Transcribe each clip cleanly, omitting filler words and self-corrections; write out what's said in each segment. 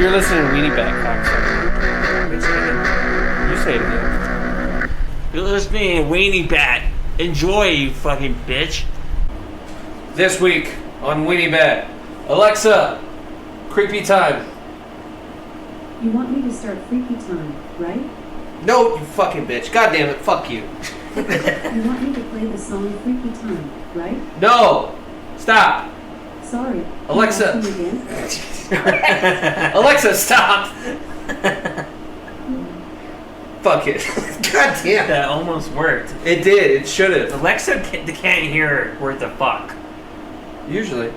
You're listening to Weenie Bat, cocksucker. You say it again. You're listening to Weenie Bat. Enjoy, you fucking bitch. This week on Weenie Bat, Alexa, creepy time. You want me to start freaky time, right? No, you fucking bitch. God damn it, fuck you. You want me to play the song Freaky Time, right? No! Stop! Sorry. Alexa. Can you ask me again? Alexa, stop! Fuck it. God damn. That almost worked. It did, it should have. Alexa can't hear worth the fuck. Usually.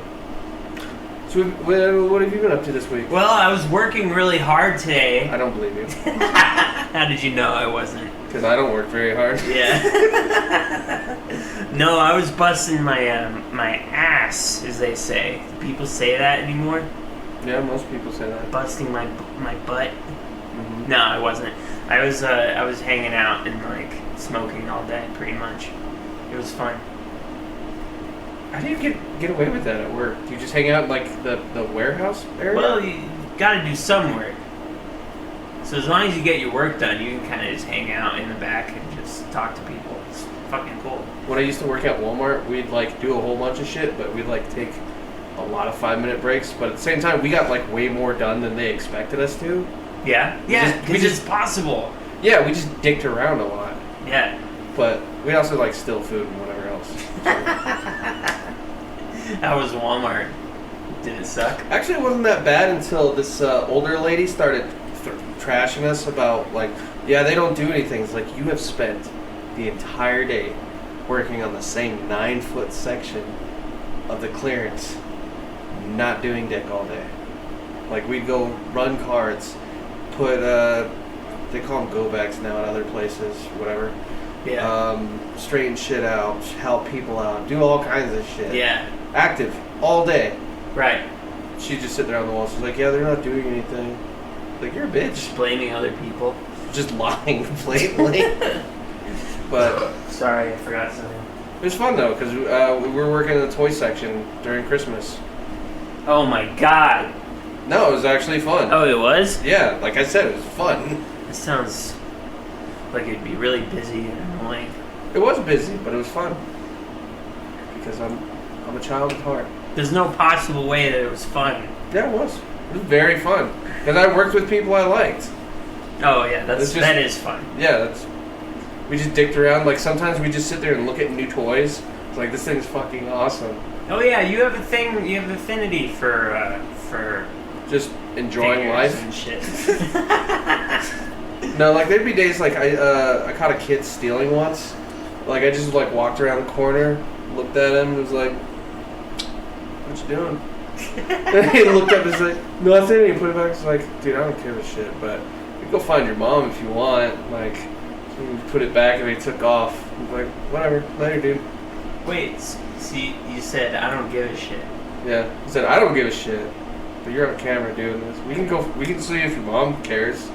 So what have you been up to this week? Well, I was working really hard today. I don't believe you. How did you know I wasn't? Because I don't work very hard. Yeah. No, I was busting my my ass, as they say. Do people say that anymore? Yeah, most people say that. Busting my butt. Mm-hmm. No, I wasn't. I was hanging out and like smoking all day, pretty much. It was fun. How do you get away with that at work? Do you just hang out in like the warehouse area? Well, you gotta do some work. So as long as you get your work done, you can kind of just hang out in the back and just talk to people. It's fucking cool. When I used to work at Walmart, we'd like do a whole bunch of shit, but we'd like take a lot of 5-minute breaks. But at the same time, we got like way more done than they expected us to. Yeah? Yeah, because it's possible. Yeah, we just dicked around a lot. Yeah. But we also like steal food and whatever else. How was Walmart? Did it suck? Actually, it wasn't that bad until this older lady started trashing us about like, yeah, they don't do anything. It's like, you have spent the entire day working on the same 9-foot section of the clearance, not doing dick all day. Like, we'd go run carts, put they call them go-backs now at other places, whatever. Yeah. Straighten shit out, help people out, do all kinds of shit. Yeah. Active all day. Right. She'd just sit there on the wall. She's like, yeah, they're not doing anything. Like, you're a bitch. Just blaming other people. Just lying blatantly. But sorry, I forgot something. it was fun though, because we were working in the toy section during Christmas. Oh my god. No, it was actually fun. Oh, it was? Yeah, like I said, it was fun. It sounds like it'd be really busy and annoying. It was busy, but it was fun. Because I'm a child at heart. There's no possible way that it was fun. Yeah, it was. It was very fun. Because I worked with people I liked. Oh yeah, that is fun. Yeah, we just dicked around. Like, sometimes we just sit there and look at new toys. It's like, this thing's fucking awesome. Oh yeah, you have affinity for Just enjoying life and shit. No, like, there'd be days like I caught a kid stealing once. Like, I just like walked around the corner, looked at him, and was like, "What you doing?" And he looked up and was like, "Nothing." And he put it back. He's like, "Dude, I don't give a shit, but you can go find your mom if you want." Like, so he put it back and he took off. I was like, "Whatever, later, dude." Wait, see, you said I don't give a shit. Yeah, he said, "I don't give a shit, but you're on camera doing this. We can see if your mom cares."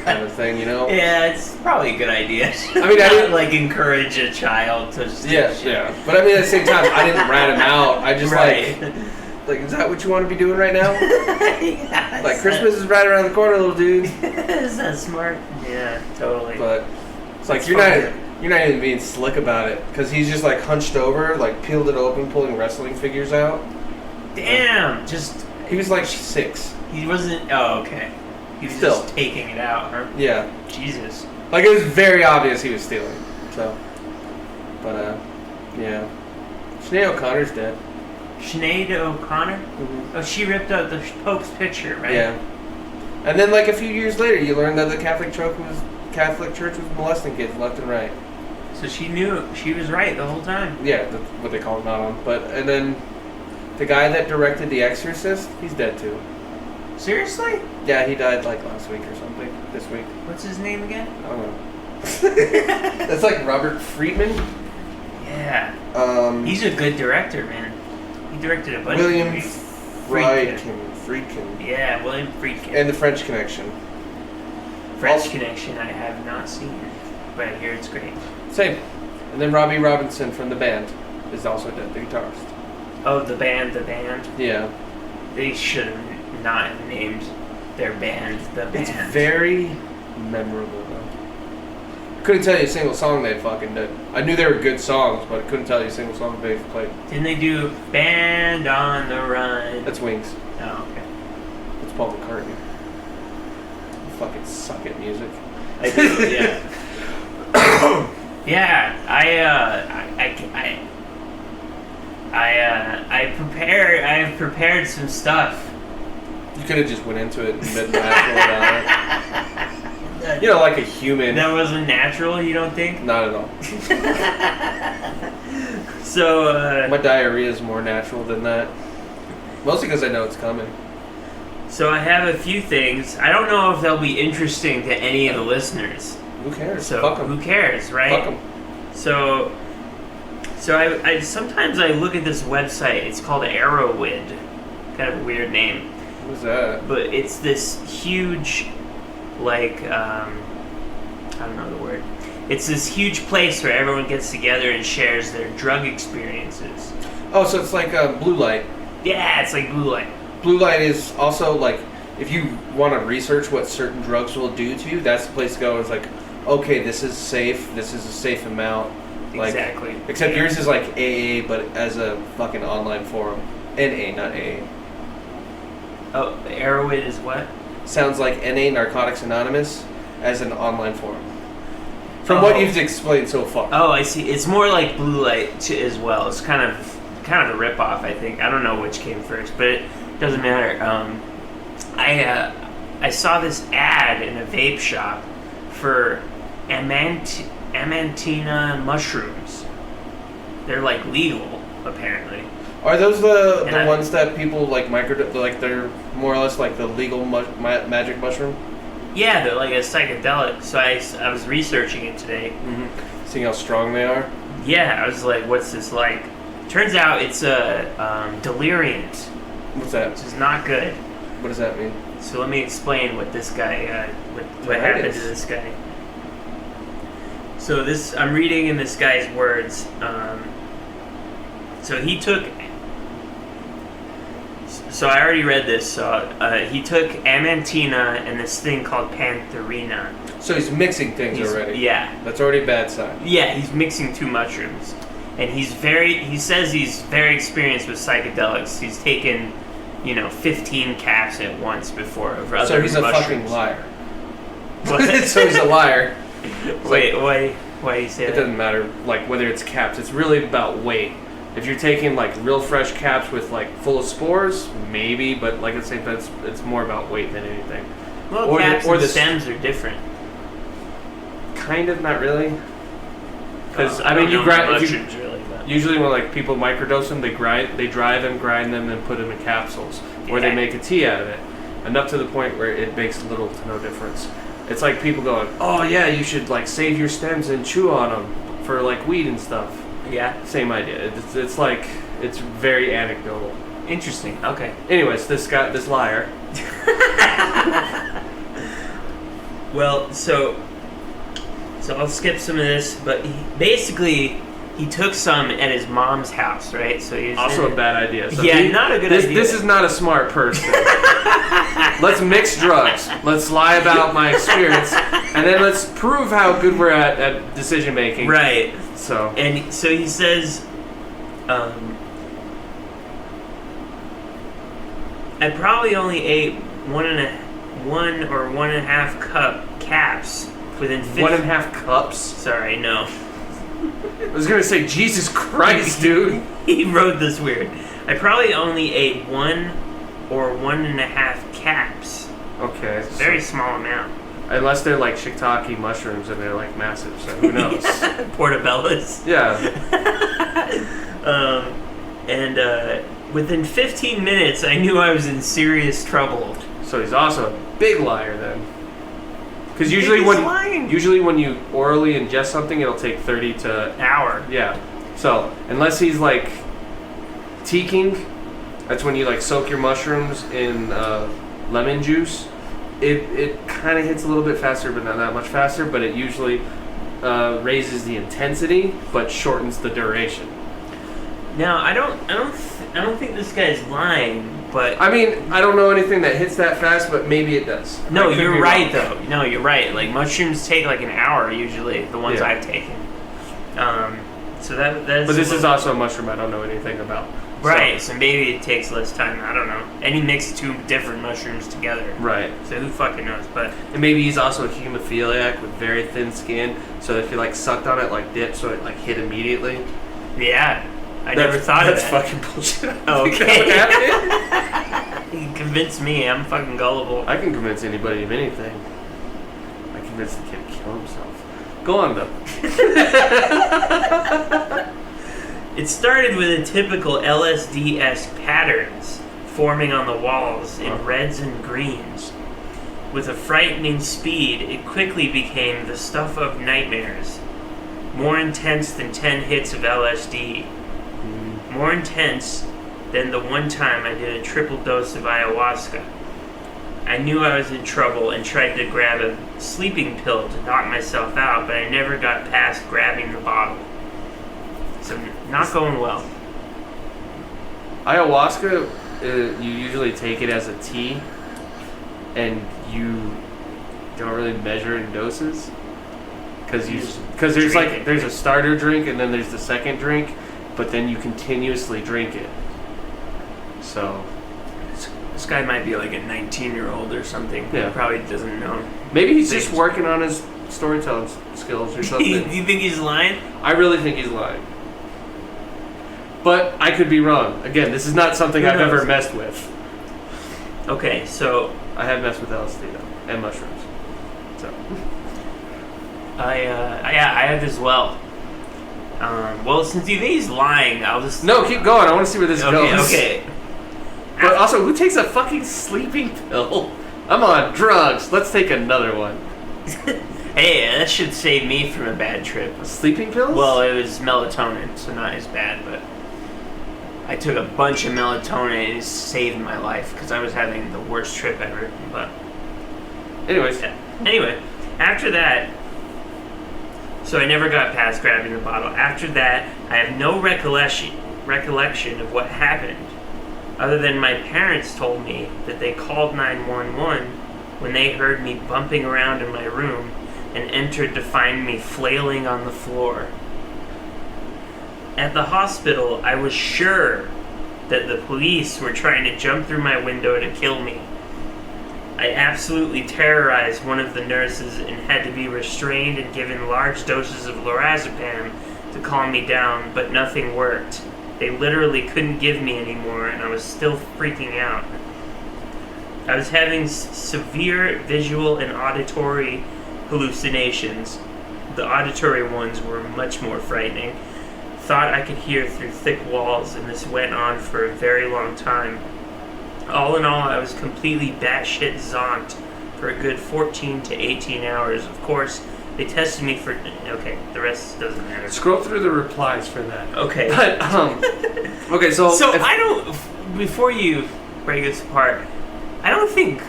Kind of thing, you know? Yeah, it's probably a good idea. I mean, I didn't like encourage a child to steal shit. Yeah. But I mean, at the same time, I didn't rat him out. I just right. like, is that what you want to be doing right now? Yeah, like, Christmas is right around the corner, little dude. Is that smart? Yeah, totally. But it's like, you're not even being slick about it, because he's just like hunched over, like peeled it open, pulling wrestling figures out. Damn, he was like 6. He wasn't. Oh, okay. He was Still. just taking it out, huh? Yeah. Jesus. Like, it was very obvious he was stealing. So, but yeah. Sinead O'Connor's dead. Sinead O'Connor? Mm-hmm. Oh, she ripped out the Pope's picture, right? Yeah. And then, like, a few years later, you learned that the Catholic Church was molesting kids left and right. So she knew she was right the whole time. Yeah, that's what they call him, not on. But, and then the guy that directed The Exorcist, he's dead too. Seriously? Yeah, he died like last week or something. This week. What's his name again? I don't know. That's like Robert Friedman. Yeah. He's a good director, man. He directed a bunch William of movies. Friedkin. Yeah, William Friedkin. And The French Connection. French Connection I have not seen, but I hear it's great. Same. And then Robbie Robinson from the band is also dead, the guitarist. Oh, the band. Yeah. They should have not have named their band the band. It's very memorable, though. Couldn't tell you a single song they fucking did. I knew they were good songs, but I couldn't tell you a single song they played. Didn't they do Band on the Run? That's Wings. Oh, okay. It's Paul McCartney. You fucking suck at music. I do, yeah. Yeah, I've prepared some stuff. You could have just went into it and been natural about it. You know, like a human. That wasn't natural, you don't think? Not at all. So, my diarrhea is more natural than that. Mostly because I know it's coming. So I have a few things. I don't know if they'll be interesting to any of the listeners. Who cares? So Fuck 'em. who cares, right? Fuck 'em. So I sometimes I look at this website. It's called Arrowwid. Kind of a weird name. What's that? But it's this huge, like, I don't know the word. It's this huge place where everyone gets together and shares their drug experiences. Oh, so it's like Blue Light. Yeah, it's like Blue Light. Blue Light is also like, if you want to research what certain drugs will do to you, that's the place to go. It's like, okay, this is safe. This is a safe amount. Like, Exactly. Except yours is like AA, but as a fucking online forum. NA, not AA. Oh, Arrowwid is what? Sounds like NA, Narcotics Anonymous, as an online forum. From what you've explained so far. Oh, I see. It's more like Blue Light as well. It's kind of a ripoff, I think. I don't know which came first, but it doesn't matter. I saw this ad in a vape shop for Amantina mushrooms. They're like legal, apparently. Are those the ones that people like like they're more or less like the legal magic mushroom? Yeah, they're like a psychedelic. So I was researching it today. Mm-hmm. Seeing how strong they are? Yeah, I was like, what's this like? Turns out it's a deliriant, What's that? which is not good. What does that mean? So let me explain what this guy, what happened to this guy. So I'm reading in this guy's words. So he took. So I already read this. So he took Amantina and this thing called Pantherina. So he's mixing things already. Yeah. That's already a bad sign. Yeah, he's mixing two mushrooms, and he says he's very experienced with psychedelics. He's taken, 15 caps at once before of other So he's a mushrooms. fucking liar. What? So he's a liar. Wait, why do you say It that? doesn't matter, like, whether it's caps. It's really about weight. If you're taking, like, real fresh caps with, like, full of spores, maybe, but, like, at the same time, it's more about weight than anything. Well, or caps the and stems are different. Kind of, not really. Because, I mean, you grind... mushrooms really, but Usually when, like, people microdose them, they dry them, grind them, and put them in capsules. Or they make a tea out of it. Enough to the point where it makes little to no difference. It's like people going, oh, yeah, you should, like, save your stems and chew on them for, like, weed and stuff. Yeah. Same idea. It's like, it's very anecdotal. Interesting. Okay. Anyways, this liar. Well, so I'll skip some of this, but he took some at his mom's house, right? So he's Also a bad idea. So not a good idea. This is not a smart person. Let's mix drugs. Let's lie about my experience, and then let's prove how good we're at decision making. Right. So he says, I probably only ate 1.5 cup caps within 50... 1.5 cups? Sorry, no. I was gonna say, Jesus Christ, dude. He wrote this weird. I probably only ate 1 or 1.5 caps. Okay. It's a very small amount. Unless they're like shiitake mushrooms and they're like massive, so who knows? Portobellos. Yeah. And within 15 minutes, I knew I was in serious trouble. So he's also a big liar then. Because usually when you orally ingest something, it'll take 30 to an hour. Yeah. So unless he's like teaking, that's when you like soak your mushrooms in lemon juice. It kind of hits a little bit faster, but not that much faster. But it usually raises the intensity, but shortens the duration. Now I don't think this guy's lying, But I mean, I don't know anything that hits that fast, but maybe it does. no, I could you're be right wrong. though. No, you're right. Like mushrooms take like an hour usually. The ones Yeah. I've taken. So that's. But this is also a mushroom I don't know anything about. So- right. So maybe it takes less time. I don't know. And he mixed two different mushrooms together. Right. So who fucking knows? But And maybe he's also a hemophiliac with very thin skin, so if you like sucked on it like dip, so it like hit immediately. yeah, I never thought of That's that. fucking bullshit. Okay. You convinced me. I'm fucking gullible. I can convince anybody of anything. I convinced the kid to kill himself. Go on though. It started with a typical LSD-esque patterns forming on the walls in reds and greens. With a frightening speed, it quickly became the stuff of nightmares. More intense than 10 hits of LSD. More intense than the one time I did a triple dose of ayahuasca. I knew I was in trouble and tried to grab a sleeping pill to knock myself out, but I never got past grabbing the bottle. So, not going well. Ayahuasca, you usually take it as a tea, and you don't really measure in doses, because there's drink it. there's a starter drink and then there's the second drink, but then you continuously drink it. So This guy might be like a 19-year-old or something. Yeah. He probably doesn't know. maybe he's just Things. working on his storytelling skills or Do something. you think he's lying? I really think he's lying. But I could be wrong. Again, this is not something Who I've ever knows? messed with. Okay, so I have messed with LSD though, and mushrooms. So I have as well. Well, since you think he's lying, I'll just no, keep going. I want to see where this Okay, goes. okay. But also, who takes a fucking sleeping pill? I'm on drugs. Let's take another one. Hey, that should save me from a bad trip. Sleeping pills? Well, it was melatonin, so not as bad, but I took a bunch of melatonin and it saved my life because I was having the worst trip ever. But anyways, anyway, after that, so I never got past grabbing the bottle. After that, I have no recollection of what happened, other than my parents told me that they called 911 when they heard me bumping around in my room and entered to find me flailing on the floor. At the hospital, I was sure that the police were trying to jump through my window to kill me. I absolutely terrorized one of the nurses and had to be restrained and given large doses of lorazepam to calm me down, but nothing worked. They literally couldn't give me any more, and I was still freaking out. I was having severe visual and auditory hallucinations. The auditory ones were much more frightening. Thought I could hear through thick walls, and this went on for a very long time. All in all, I was completely batshit zonked for a good 14 to 18 hours. Of course, they tested me for... Okay, the rest doesn't matter. scroll through the replies for that. Okay. But okay, so So if- I don't... Before you break this apart, I don't think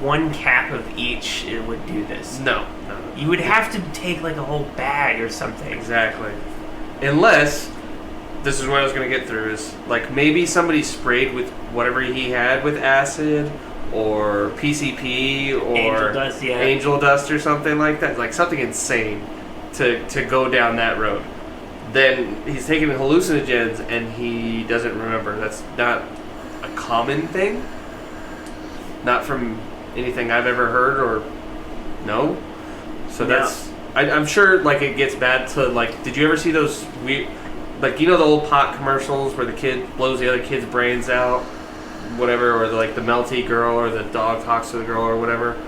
one cap of each it would do this. no. You would have to take like a whole bag or something. Exactly. Unless, this is what I was going to get through, is like maybe somebody sprayed with whatever he had with acid or PCP or Angel dust, yeah. angel dust or something like that. Like something insane to go down that road. Then he's taking hallucinogens and he doesn't remember. That's not a common thing. Not from anything I've ever heard or know. So No. that's... I'm sure, like, it gets bad to, like... Did you ever see those weird... Like, you know the old pot commercials where the kid blows the other kid's brains out? Whatever, or, like, the melty girl or the dog talks to the girl or whatever?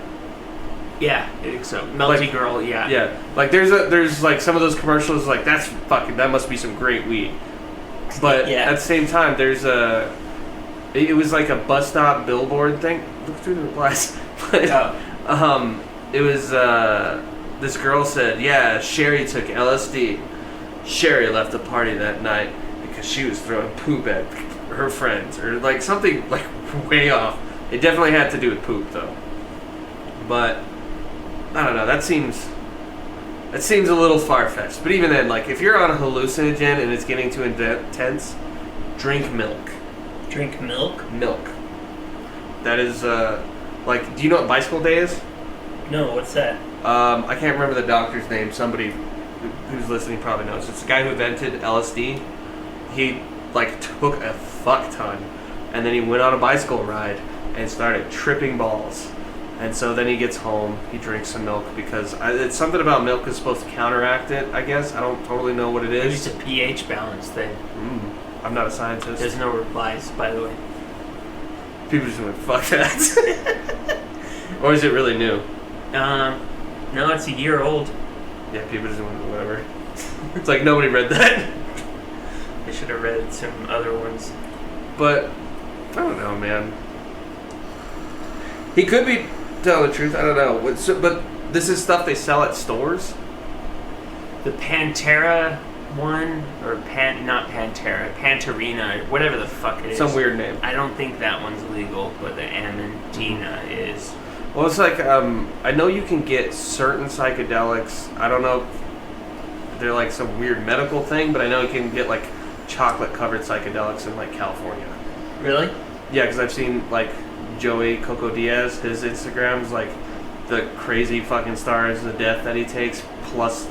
Yeah, I think so. Melty Like- Girl, yeah. Yeah. Like, there's, like, some of those commercials, like, that's fucking... That must be some great weed. But Yeah. at the same time, there's a... It was, like, a bus stop billboard thing. Look through the replies. Oh. It was... This girl said, yeah, Sherry took LSD. Sherry left the party that night because she was throwing poop at her friends. Or like something like way off. It definitely had to do with poop though. But, I don't know, that seems a little far-fetched. But even then, like if you're on a hallucinogen and it's getting too intense, drink milk. Drink milk? Milk. That is, like, do you know what Bicycle Day is? No, what's that? I can't remember the doctor's name. Somebody who's listening probably knows. It's the guy who invented LSD. He, like, took a fuck ton, and then he went on a bicycle ride and started tripping balls. And so then he gets home, he drinks some milk because it's something about milk is supposed to counteract it, I guess. I don't totally know what it Maybe is. it's a pH balance thing. I'm not a scientist. There's no replies, by the way. People just went, fuck that. Or is it really new? No, it's a year old. Yeah, people just went, whatever. It's like nobody read that. I should have read some other ones. But, I don't know, man. He could be telling the truth, I don't know. But this is stuff they sell at stores? The Pantera one, or not Pantera, Panterina, or whatever the fuck it is. Some weird name. I don't think that one's legal, but the Amentina is. Well, it's like, I know you can get certain psychedelics. I don't know if they're like some weird medical thing, but I know you can get like chocolate-covered psychedelics in like California. Really? Yeah, because I've seen like Joey Coco Diaz, his Instagram's like the crazy fucking stars of death that he takes, plus,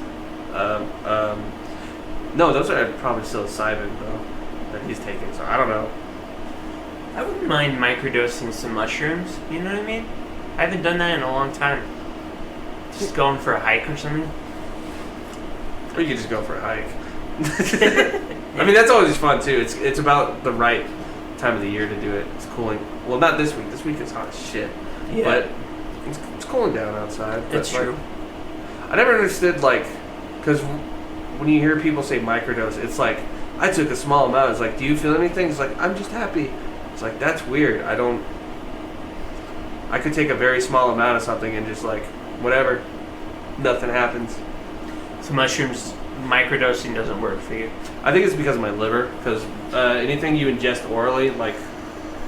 no, those are probably psilocybin though, that he's taking, so I don't know. I wouldn't mind microdosing some mushrooms, you know what I mean? I haven't done that in a long time. Just going for a hike or something. Or you could just go for a hike. I mean, that's always fun too. It's about the right time of the year to do it. It's cooling. Well, not this week. This week is hot as shit. Yeah. But it's cooling down outside. It's true. I never understood, like, because when you hear people say microdose, it's like, I took a small amount. It's like, do you feel anything? It's like, I'm just happy. It's like, that's weird. I could take a very small amount of something and just like, whatever. Nothing happens. So mushrooms, microdosing doesn't work for you? I think it's because of my liver, because anything you ingest orally, like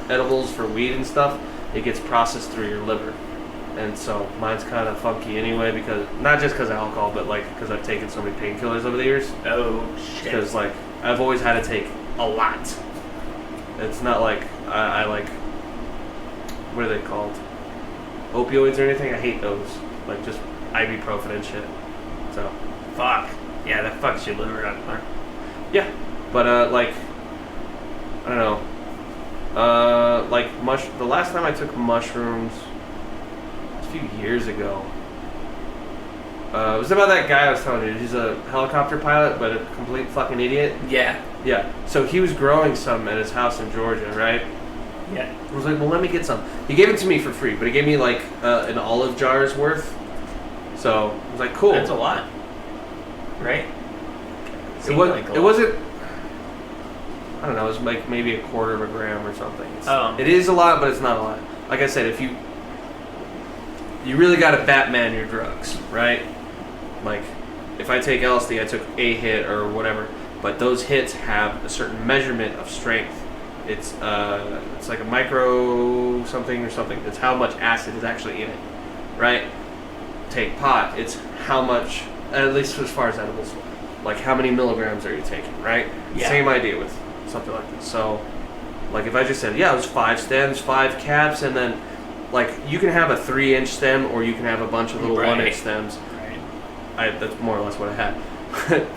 edibles for weed and stuff, it gets processed through your liver. And so mine's kind of funky anyway, because not just because of alcohol, but like because I've taken so many painkillers over the years. Oh, shit. Because like I've always had to take a lot. It's not like I like, what are they called? Opioids or anything? I hate those. Like just ibuprofen and shit. So. Fuck. Yeah, that fucks your liver up, huh? Yeah. But like, I don't know. Like the last time I took mushrooms, a few years ago. It was about that guy I was telling you. He's a helicopter pilot, but a complete fucking idiot. Yeah. Yeah. So he was growing some at his house in Georgia, right? Yeah. I was like, well, let me get some. He gave it to me for free, but he gave me like an olive jar's worth. So I was like, cool. That's a lot, right? It wasn't. I don't know. It was like maybe a quarter of a gram or something. It is a lot, but it's not a lot. Like I said, if you really got to Batman your drugs, right? Like, if I take LSD, I took a hit or whatever, but those hits have a certain measurement of strength. It's like a micro something or something. It's how much acid is actually in it, right? Take pot. It's how much, at least as far as edibles, like how many milligrams are you taking, right? Yeah. Same idea with something like this. So, like if I just said, yeah, it was 5 stems, 5 caps, and then, like, you can have a 3-inch stem or you can have a bunch of little 1-inch stems. Right. That's more or less what I had.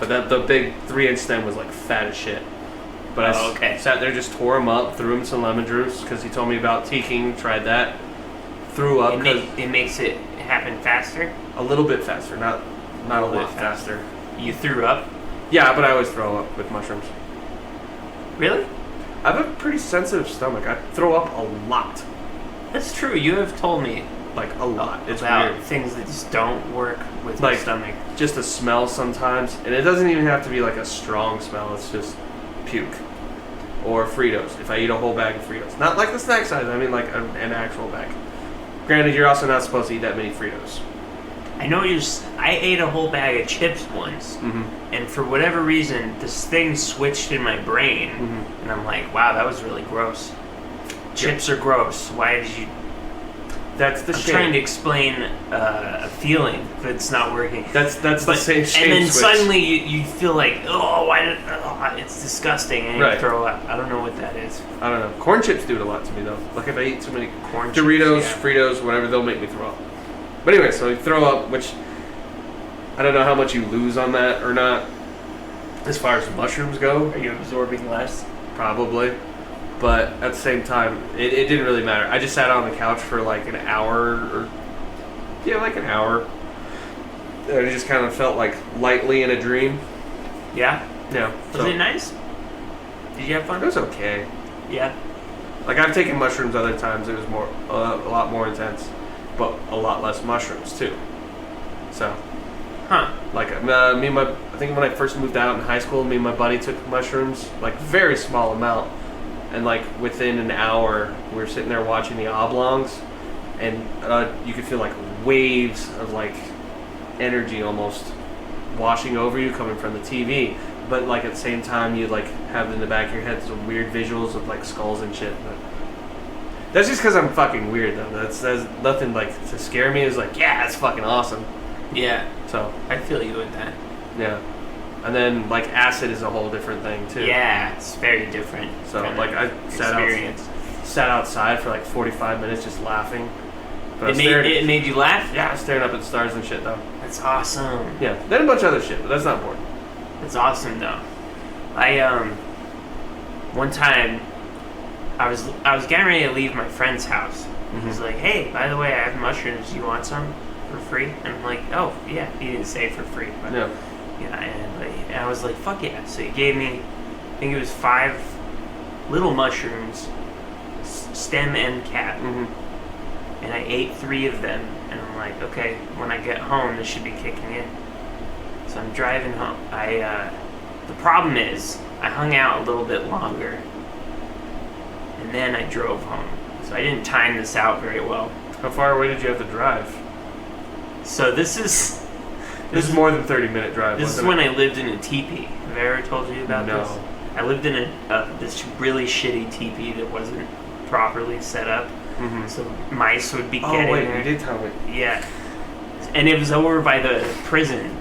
But the big 3-inch stem was like fat as shit. But I sat there, just tore them up, threw him some lemon juice because he told me about teaking. Tried that, threw up. It makes it happen faster. A little bit faster, not a lot faster. You threw up? Yeah, but I always throw up with mushrooms. Really? I have a pretty sensitive stomach. I throw up a lot. That's true. You have told me like a lot. It's about weird. Things that just don't work with like, your stomach. Just a smell sometimes, and it doesn't even have to be like a strong smell. It's just puke or Fritos. If I eat a whole bag of Fritos, not like the snack size. I mean like an actual bag. Granted, you're also not supposed to eat that many Fritos. I know I ate a whole bag of chips once, and for whatever reason, this thing switched in my brain, and I'm like, wow, that was really gross. Chips are gross. Why did you... That's the I'm shame. trying to explain a feeling that's not working. That's the same shame And then switch. suddenly you feel like, oh, it's disgusting, and Right. you throw up. I don't know what that is. I don't know. Corn chips do it a lot to me though. Like if I eat too many Corn Doritos, chips, yeah. Fritos, whatever, they'll make me throw up. But anyway, so you throw up, which I don't know how much you lose on that or not. As far as mushrooms go, Are you absorbing less? probably. But at the same time, it didn't really matter. I just sat on the couch for like an hour like an hour. And I just kind of felt like lightly in a dream. Yeah. Yeah. Was it nice? Did you have It fun? was okay. Yeah. Like I've taken mushrooms other times. It was a lot more intense, but a lot less mushrooms too. So, Huh. like I think when I first moved out in high school, me and my buddy took mushrooms, like very small amount, and like within an hour, we were sitting there watching the Oblongs, and you could feel like waves of like energy almost washing over you coming from the TV. But like at the same time, you like have in the back of your head some weird visuals of like skulls and shit. But that's just because I'm fucking weird though. That's nothing like to scare me. It's like, yeah, it's fucking awesome. Yeah. So I feel you with that. yeah, and then like acid is a whole different thing too. Yeah, it's very different. So kinda like I experience. sat outside for like 45 minutes just laughing. But I was It made you laugh? yeah, I was staring up at the stars and shit though. That's awesome. Yeah, then a bunch of other shit, but that's not important. That's awesome though. I one time I was getting ready to leave my friend's house. He's like, "Hey, by the way, I have mushrooms. You want some for free?" And I'm like, "Oh yeah." He didn't say for free, but Yeah. yeah. And I was like, "Fuck yeah!" So he gave me, I think it was 5 little mushrooms, stem and cap, and I ate 3 of them. And I'm like, okay, when I get home, this should be kicking in. So I'm driving home. The problem is, I hung out a little bit longer, and then I drove home. So I didn't time this out very well. How far away did you have to drive? So this is This is more than 30-minute drive. this is wasn't when it? I lived in a teepee. Have I ever told you about No. this? I lived in this really shitty teepee that wasn't properly set up, so mice would be Oh getting wait, there. you did tell me. Yeah, and it was over by the prison.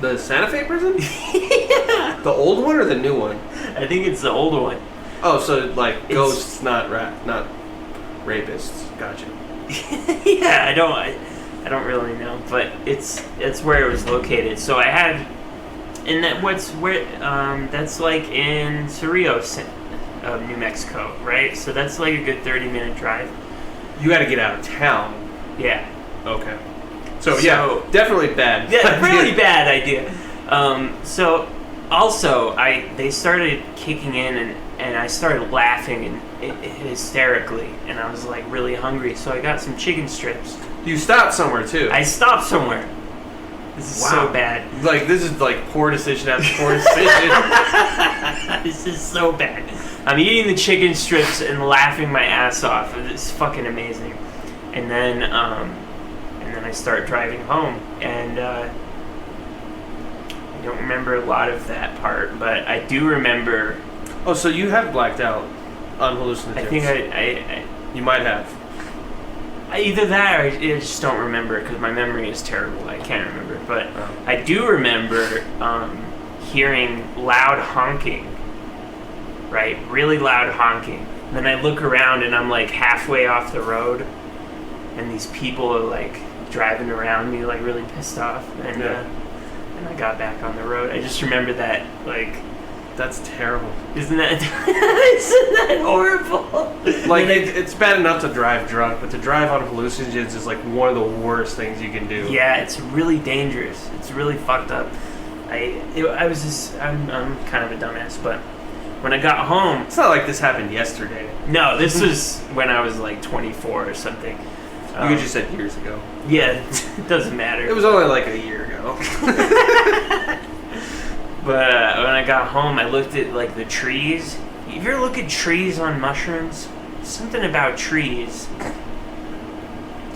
The Santa Fe prison? Yeah. The old one or the new one? I think it's the older one. Oh, so like It's- ghosts, not rapists. Gotcha. Yeah, I don't really know, but it's where it was located. So I had, and that's like in Cerrillos, New Mexico, right? So that's like a good 30-minute drive. You got to get out of town. Yeah. Okay. So yeah, definitely bad. Yeah, really bad idea. So also they started kicking in and I started laughing and hysterically, and I was like really hungry, so I got some chicken strips. You stopped somewhere too. I stopped somewhere. This is so Wow. bad. Like this is like poor decision after poor decision. This is so bad. I'm eating the chicken strips and laughing my ass off. It's fucking amazing. And then I start driving home, and I don't remember a lot of that part, but I do remember. Oh, so you have blacked out on hallucinogens? I think I You might have. either that or I just don't remember because my memory is terrible. I can't remember, but Oh. I do remember hearing loud honking. Right, really loud honking. Then I look around and I'm like halfway off the road, and these people are like driving around me like really pissed off, and I got back on the road. I just remember that, like, That's terrible. isn't that horrible? Like And then it's bad enough to drive drunk, but to drive on hallucinogens is like one of the worst things you can do. yeah, it's really dangerous. It's really fucked up. I'm kind of a dumbass, but when I got home, It's not like this happened yesterday. no, this was when I was like 24 or something. You just said years ago. Yeah, it doesn't matter. It was only like a year ago. But when I got home, I looked at like the trees. If you ever look at trees on mushrooms, something about trees.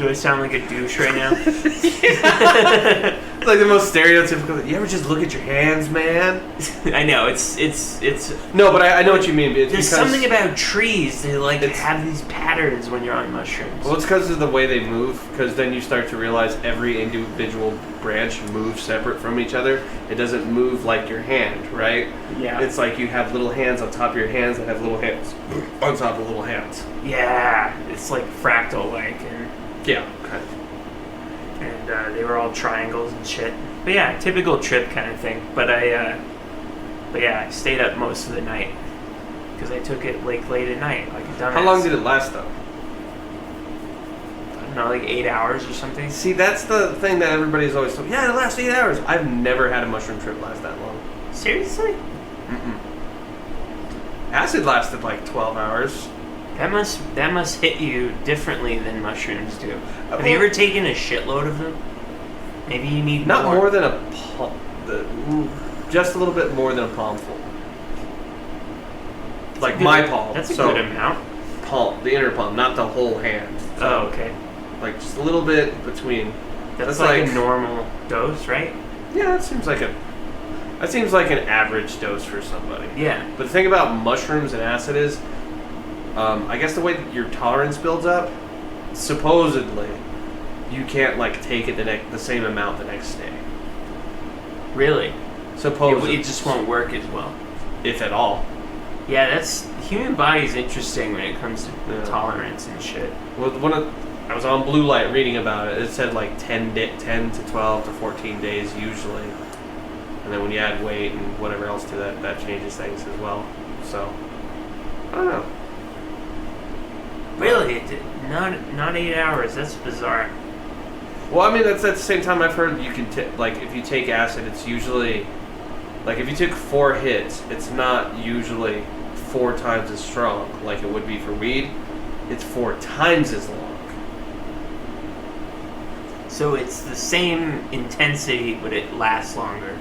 Do I sound like a douche right now? It's like the most stereotypical. You ever just look at your hands, man? I know it's. No, but I know what you mean. It's There's because, something about trees. They like It's- have these patterns when you're on mushrooms. Well, it's because of the way they move. Because then you start to realize every individual branch moves separate from each other. It doesn't move like your hand, right? Yeah. It's like you have little hands on top of your hands that have little hands on top of little hands. Yeah. It's like fractal-like, and Yeah, kind of. they were all triangles and shit. But yeah, typical trip kind of thing. But I stayed up most of the night because I took it like late at night, like a dumbass. How long did it last, though? I don't know, like 8 hours or something. See, that's the thing that everybody's always told. Yeah, it lasts 8 hours. I've never had a mushroom trip last that long. Seriously? Mm-mm. Acid lasted like 12 hours. That must hit you differently than mushrooms do. Have well- you ever taken a shitload of them? Maybe you need Not more than a palm. Just a little bit more than a palmful. Like my palm. That's a so good amount. palm, the inner palm, not the whole hand. So, Oh, okay. Like just a little bit between. That's like a normal dose, right? Yeah, that seems like an average dose for somebody. Yeah. But the thing about mushrooms and acid is, I guess the way that your tolerance builds up, supposedly, you can't like take it the same amount the next day. Really? Supposedly, It just won't work as well. if at all. Yeah, the human body's interesting when it comes to Yeah. tolerance and shit. Well, I was on Blue Light reading about it. It said like 10 to 12 to 14 days usually. And then when you add weight and whatever else to that, that changes things as well. So, I don't know. Really? Not 8 hours. That's bizarre. Well, I mean, that's at the same time I've heard you can, like, if you take acid, it's usually, like, if you took 4 hits, it's not usually 4 times as strong like it would be for weed. It's 4 times as long. So it's the same intensity, but it lasts longer.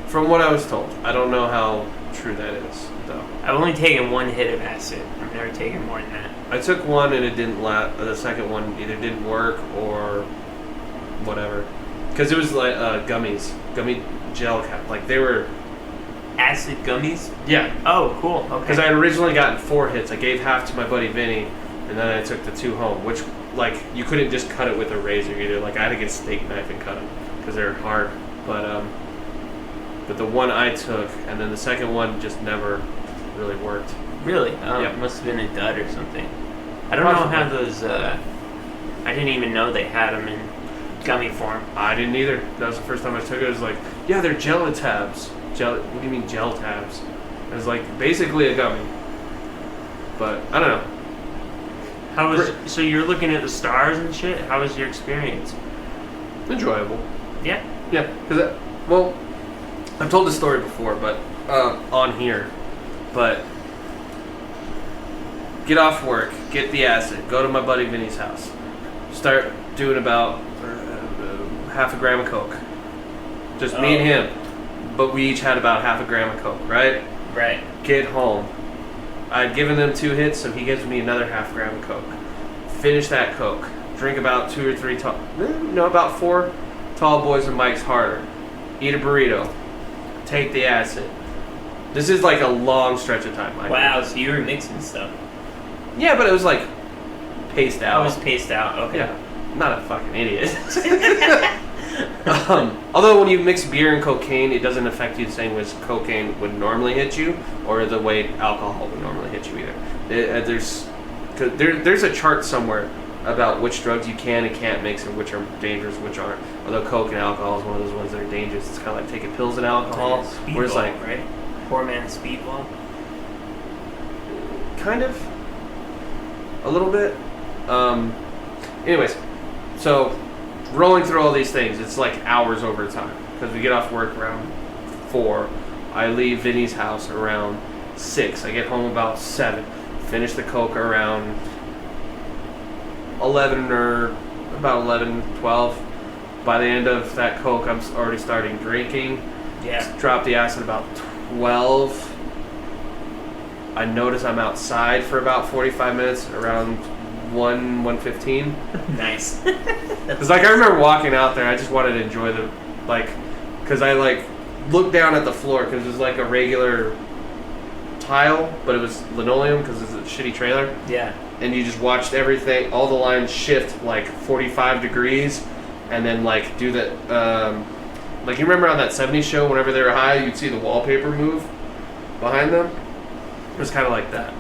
From what I was told. I don't know how true that is, though. I've only taken 1 hit of acid. I've never taken more than that. I took one and it didn't last. The second one either didn't work or whatever. Because it was like gummy gel cap. Like they were. Acid gummies? Yeah. Oh, cool. Okay. Because I had originally gotten 4 hits. I gave half to my buddy Vinny, and then I took the 2 home. Which, like, you couldn't just cut it with a razor either. Like I had to get a steak knife and cut them because they're hard. But the one I took, and then the second one just never really worked. Really? Oh, Yep. It must have been a dud or something. I don't know how those. I didn't even know they had them in gummy form. I didn't either. That was the first time I took it. It was like, yeah, they're gel tabs. What do you mean gel tabs? It was like basically a gummy. But I don't know. So you're looking at the stars and shit? How was your experience? Enjoyable. Yeah. Yeah, because well, I've told this story before, but on here. But get off work, get the acid, go to my buddy Vinny's house, start doing about half a gram of coke. Just me and him, but we each had about half a gram of coke, right? Right. Get home. I'd given them 2 hits, so he gives me another half gram of coke. Finish that coke. Drink about 2 or 3 about 4 Tall Boys and Mike's Harder. Eat a burrito. Take the acid. This is like a long stretch of time. Wow, so you were mixing stuff. Yeah, but it was like paced out. I was paced out, okay. Yeah, I'm not a fucking idiot. Although when you mix beer and cocaine, it doesn't affect you the same way as cocaine would normally hit you, or the way alcohol would normally hit you either. There's a chart somewhere about which drugs you can and can't mix and which are dangerous and which aren't. Although coke and alcohol is one of those ones that are dangerous. It's kind of like taking pills and alcohol. Where it's like, right? Poor man's speedball. kind of, a little bit. Anyways, so rolling through all these things, it's like hours over time because we get off work around 4. I leave Vinny's house around 6. I get home about 7. Finish the coke around 11 or about 11, 12. By the end of that coke, I'm already starting drinking. Yeah. Drop the acid about 12. I notice I'm outside for about 45 minutes. Around 1:15. Nice. Because like I remember walking out there, I just wanted to enjoy the because I like looked down at the floor because it was like a regular tile, but it was linoleum because it's a shitty trailer. Yeah. And you just watched everything, all the lines shift like 45 degrees, and then like do that. Like you remember on that '70s show, whenever they were high, you'd see the wallpaper move behind them. It was kind of like that.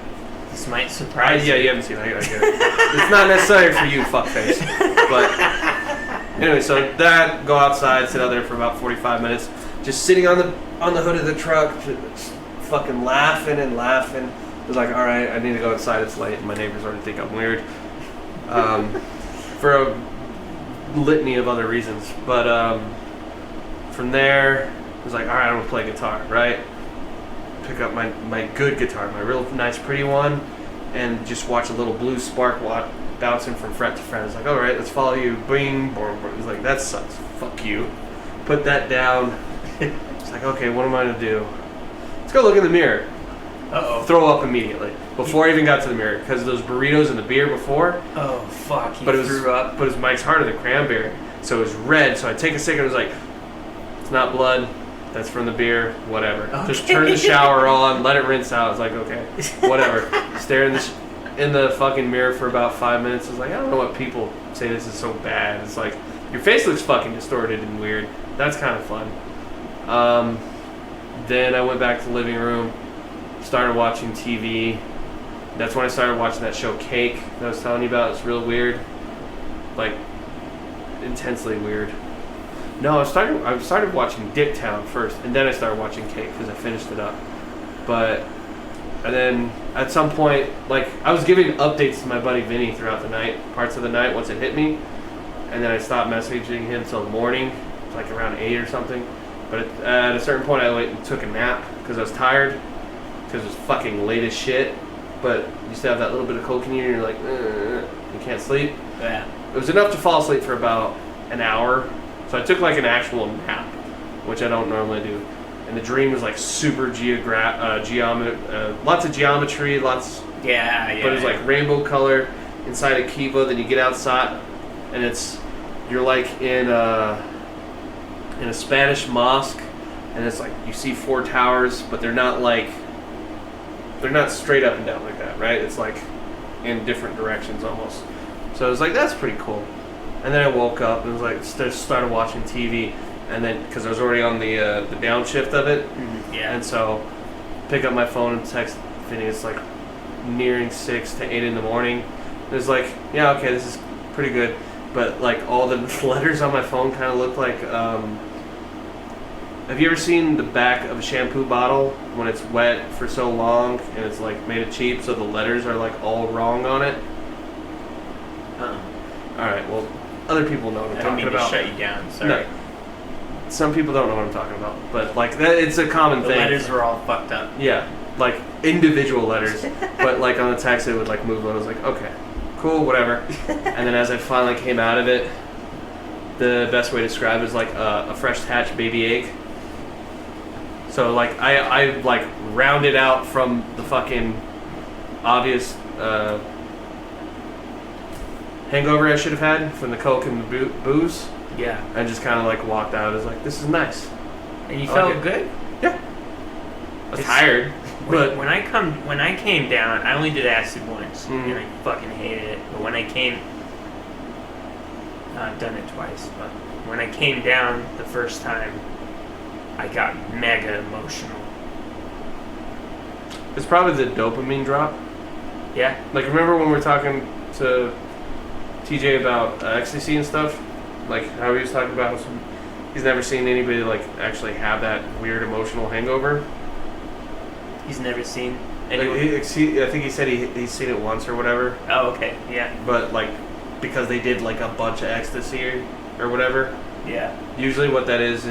This might surprise Yeah, you haven't seen it. I get it. It's not necessary for you, fuckface. But anyway, so that, go outside, sit out there for about 45 minutes, just sitting on the hood of the truck, just fucking laughing and laughing. I was like, all right, I need to go inside. It's late, and my neighbors already think I'm weird. For a litany of other reasons, but from there, I was like, all right, I'm gonna play guitar, right? Pick up my good guitar, my real nice pretty one, and just watch a little blue spark bouncing from fret to fret. I was like, all right, let's follow you. Bing, boom, boom. It was like, that sucks. Fuck you. Put that down. It's like, okay, what am I gonna do? Let's go look in the mirror. Uh-oh. Throw up immediately before I even got to the mirror because of those burritos and the beer before. Oh fuck! You but it was, threw up. But it was Mike's Heart of the cranberry, so it was red. So I take a sip and it was like, it's not blood. That's from the beer. Whatever. Okay. Just turn the shower on, let it rinse out. It's like, okay, whatever. Stare in the fucking mirror for about 5 minutes. It's like, I don't know what people say this is so bad. It's like your face looks fucking distorted and weird. That's kind of fun. Then I went back to the living room, started watching TV. That's when I started watching that show Cake that I was telling you about. It's real weird, like intensely weird. No, I started watching Dicktown first, and then I started watching Cake because I finished it up. And then at some point, like I was giving updates to my buddy Vinny throughout the night, parts of the night once it hit me, and then I stopped messaging him till the morning, like around 8 or something. But at a certain point, I went and took a nap because I was tired, because it was fucking late as shit. But you still have that little bit of coke in you, and you're like, you can't sleep. Yeah. It was enough to fall asleep for about an hour. So I took like an actual nap, which I don't normally do. And the dream was like super lots of geometry, lots. Yeah. But it was like rainbow color inside a kiva. Then you get outside, and you're like in a Spanish mosque, and it's like you see 4 towers, but they're not straight up and down like that, right? It's like in different directions almost. So I was like, that's pretty cool. And then I woke up and was like, started watching TV, and then because I was already on the downshift of it, yeah. And so pick up my phone and text Phineas like nearing 6 to 8 in the morning. It was like, yeah, okay, this is pretty good, but like all the letters on my phone kind of look like. Have you ever seen the back of a shampoo bottle when it's wet for so long and it's like made of cheap, so the letters are like all wrong on it? All right, well, other people know what I'm talking about. I didn't mean to shut you down. Sorry. No. Some people don't know what I'm talking about, but like that, it's a common thing. The letters were all fucked up. Yeah, like individual letters, but like on the text it would like move. I was like, okay, cool, whatever. And then as I finally came out of it, the best way to describe it is like a fresh hatched baby egg. So like I like rounded out from the fucking obvious hangover I should have had from the coke and the booze. Yeah. I just kind of like walked out. I was like, this is nice. And you I felt like good? Yeah. I was tired, but when I came down, I only did acid once, Mhm. and I fucking hated it. But when I came, I've done it twice, but when I came down the first time, I got mega emotional. it's probably the dopamine drop. Yeah. Like, remember when we were talking to TJ about ecstasy and stuff? Like, how he was talking about how he's never seen anybody, like, actually have that weird emotional hangover. He's never seen Like, anyone. I think he said he's seen it once or whatever. Oh, okay. Yeah. But, like, because they did, like, a bunch of ecstasy or whatever. Yeah. Usually what that is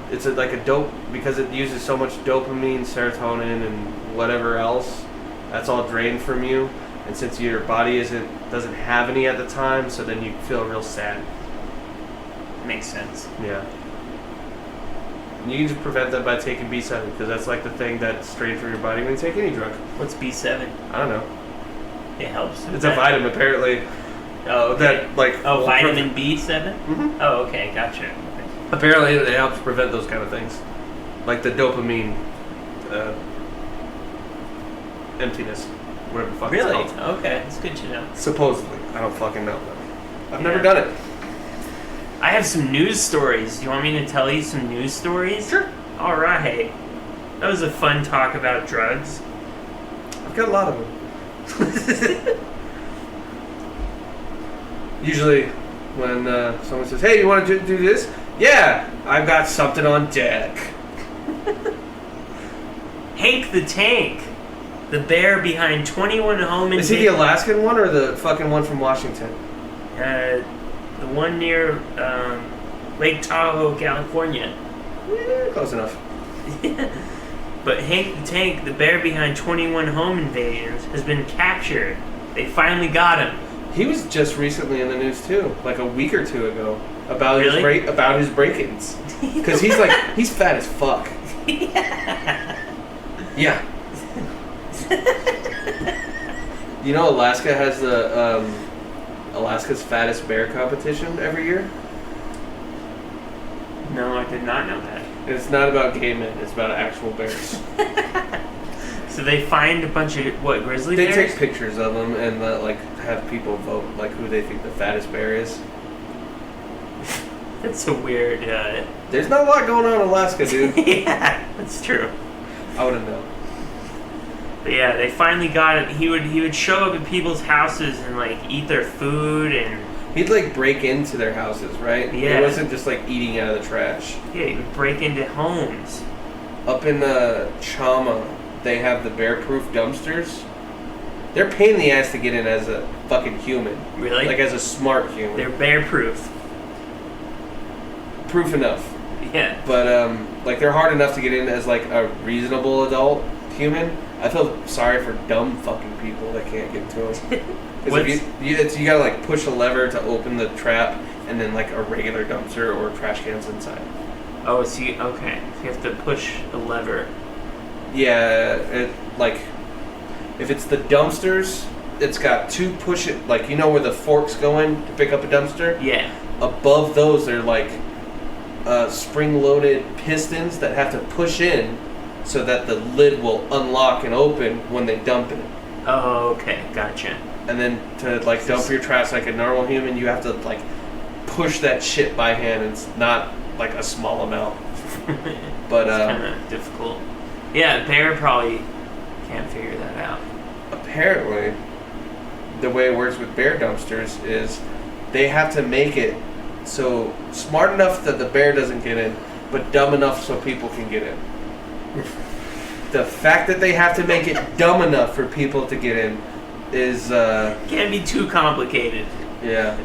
it's like a dope, because it uses so much dopamine, serotonin, and whatever else, that's all drained from you. And since your body doesn't have any at the time, so then you feel real sad. Makes sense. Yeah. And you can just prevent that by taking B7, because that's like the thing that's straight from your body when you take any drug. What's B7? I don't know. It helps. with It's a that. vitamin, apparently. Oh, okay. That, like... Oh, will vitamin B7? Mhm. Oh, okay, gotcha. Okay. Apparently it helps prevent those kind of things. Like the dopamine emptiness. Whatever the fuck Really? it's called. Okay, it's good to know. Supposedly. I don't fucking know. I've Yeah. never done it. I have some news stories. Do you want me to tell you some news stories? Sure. All right. That was a fun talk about drugs. I've got a lot of them. Usually when someone says, hey, you want to do this? Yeah, I've got something on deck. Hank the Tank, the bear behind 21 home Is he the Alaskan one or the fucking one from Washington? The one near Lake Tahoe, California. Yeah, close enough. But Hank the Tank, the bear behind 21 home invasions, has been captured. They finally got him. He was just recently in the news too, like a week or two ago, about Really? his break-ins. Because he's fat as fuck. Yeah. You know, Alaska has the Alaska's fattest bear competition every year. No, I did not know that. And it's not about gay men; it's about actual bears. So they find a bunch of grizzly They bears? take pictures of them and like have people vote like who they think the fattest bear is. That's a weird. There's not a lot going on in Alaska, dude. Yeah, that's true. I wouldn't know. But yeah, they finally got him. He would show up at people's houses and like eat their food and He'd like break into their houses, right? Yeah. It wasn't just like eating out of the trash. yeah, he would break into homes. Up in Chama, they have the bear-proof dumpsters. They're a pain in the ass to get in as a fucking human. Really? Like as a smart human. They're bear proof. Proof enough. Yeah. But like they're hard enough to get in as like a reasonable adult human. I feel sorry for dumb fucking people that can't get to them. Because you gotta like push a lever to open the trap, and then like a regular dumpster or trash cans inside. Oh, so okay. So you have to push a lever. Yeah, like if it's the dumpsters, it's got two push it like you know where the forks go in to pick up a dumpster. Yeah. Above those, they're like spring-loaded pistons that have to push in so that the lid will unlock and open when they dump it. Oh, okay. Gotcha. And then to like dump your trash like a normal human, you have to like push that shit by hand. And it's not like a small amount. But it's kind of difficult. Yeah, bear probably can't figure that out. apparently, the way it works with bear dumpsters is they have to make it so smart enough that the bear doesn't get in, but dumb enough so people can get in. The fact that they have to make it dumb enough for people to get in is Can't be too complicated. yeah.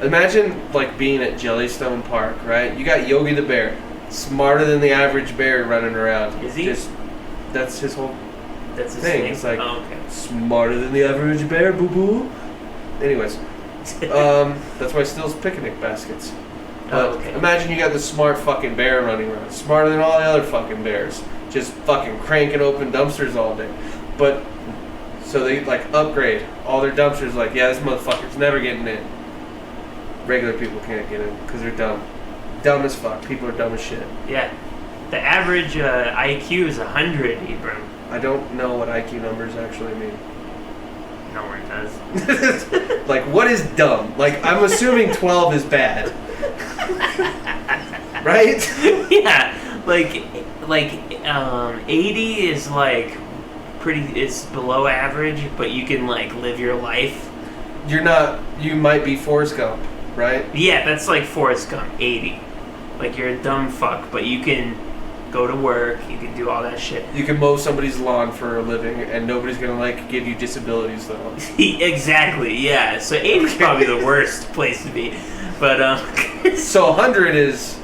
Imagine like being at Jellystone Park, right? You got Yogi the Bear, smarter than the average bear running around. Is he? That's his whole That's his thing. It's like oh, okay. smarter than the average bear, boo boo. Anyways, that's why Still's picnic baskets. But Oh, okay. imagine you got this smart fucking bear running around, smarter than all the other fucking bears, just fucking cranking open dumpsters all day. But so they like upgrade all their dumpsters. Like, yeah, this motherfucker's never getting in. Regular people can't get in because they're dumb, dumb as fuck. People are dumb as shit. Yeah. The average IQ is 100, Abram. I don't know what IQ numbers actually mean. No one does. Like, what is dumb? Like, I'm assuming 12 is bad. Right? Yeah. Like 80 is like is below average, but you can like live your life. You might be Forrest Gump, right? Yeah, that's like Forrest Gump, 80. Like you're a dumb fuck, but you can go to work, you can do all that shit. You can mow somebody's lawn for a living, and nobody's gonna like give you disabilities though. Exactly, yeah. So 80 is probably the worst place to be. But So 100 is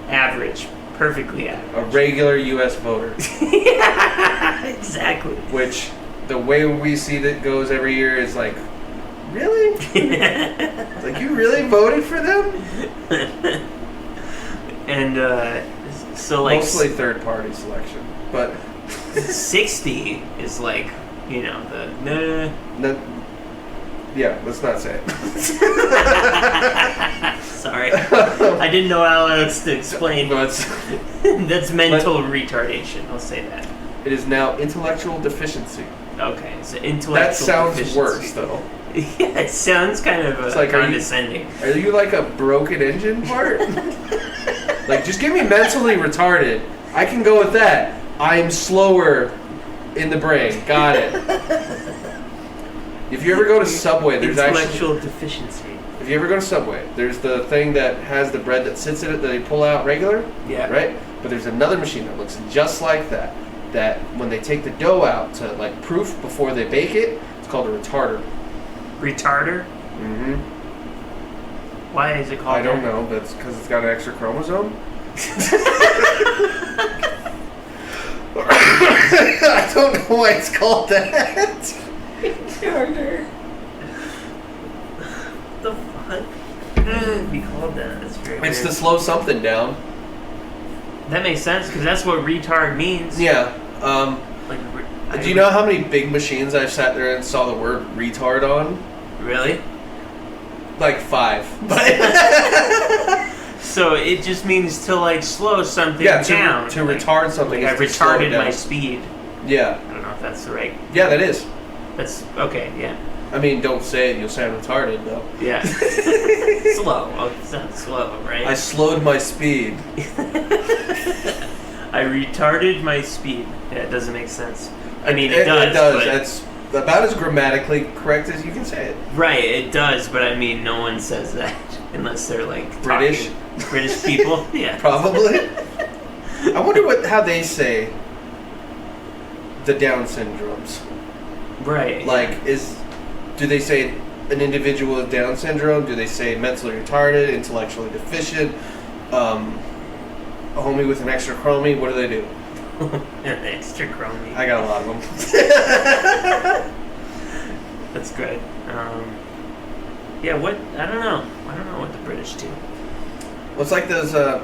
average. Perfectly average. a regular U.S. voter, Yeah, exactly. which the way we see that goes every year is like, really? Like, you really voted for them? And so like Mostly third-party selection, but 60 is like, you know, the no, Yeah, let's not say it. Sorry. I didn't know how else to explain. But That's mental retardation. I'll say that. it is now intellectual deficiency. Okay, so intellectual That sounds deficiency. worse, though. Yeah, it sounds kind of It's like, condescending. Are you like a broken engine part? Like, just give me mentally retarded. I can go with that. I'm slower in the brain. Got it. If you ever go to Subway, there's Intellectual deficiency. If you ever go to Subway, there's the thing that has the bread that sits in it that they pull out regular. Yeah. Right? But there's another machine that looks just like that. That when they take the dough out to like proof before they bake it, it's called a retarder. Retarder? Mm-hmm. Why is it called I don't that? know, but it's because it's got an extra chromosome. I don't know why it's called that. Retarder. What the fuck? Be called that. That's very It's weird. to slow something down. That makes sense because that's what retard means. Yeah. Like, Do you know how many big machines I've sat there and saw the word retard on? Really? Like 5. So it just means to like slow something Yeah, down. to like, retard something. Like I is to slow it retarded down. my speed. Yeah. I don't know if that's the right. Yeah, that is. That's okay. Yeah. I mean, don't say it. You'll sound retarded, though. Yeah. Slow. Oh, it's not slow, right? I slowed my speed. I retarded my speed. Yeah, it doesn't make sense. I mean, it does. It does. But, That's about as grammatically correct as you can say it. right, it does, but I mean, no one says that unless they're like British? talking- British people. Yeah. Probably. I wonder how they say the Down syndromes. Right. Like, do they say an individual with Down syndrome? Do they say mentally retarded, intellectually deficient, a homie with an extra chromie? What do they do? An extra chromie. I got a lot of them. That's good. Yeah. What? I don't know. I don't know what the British do. Well, it's like those, I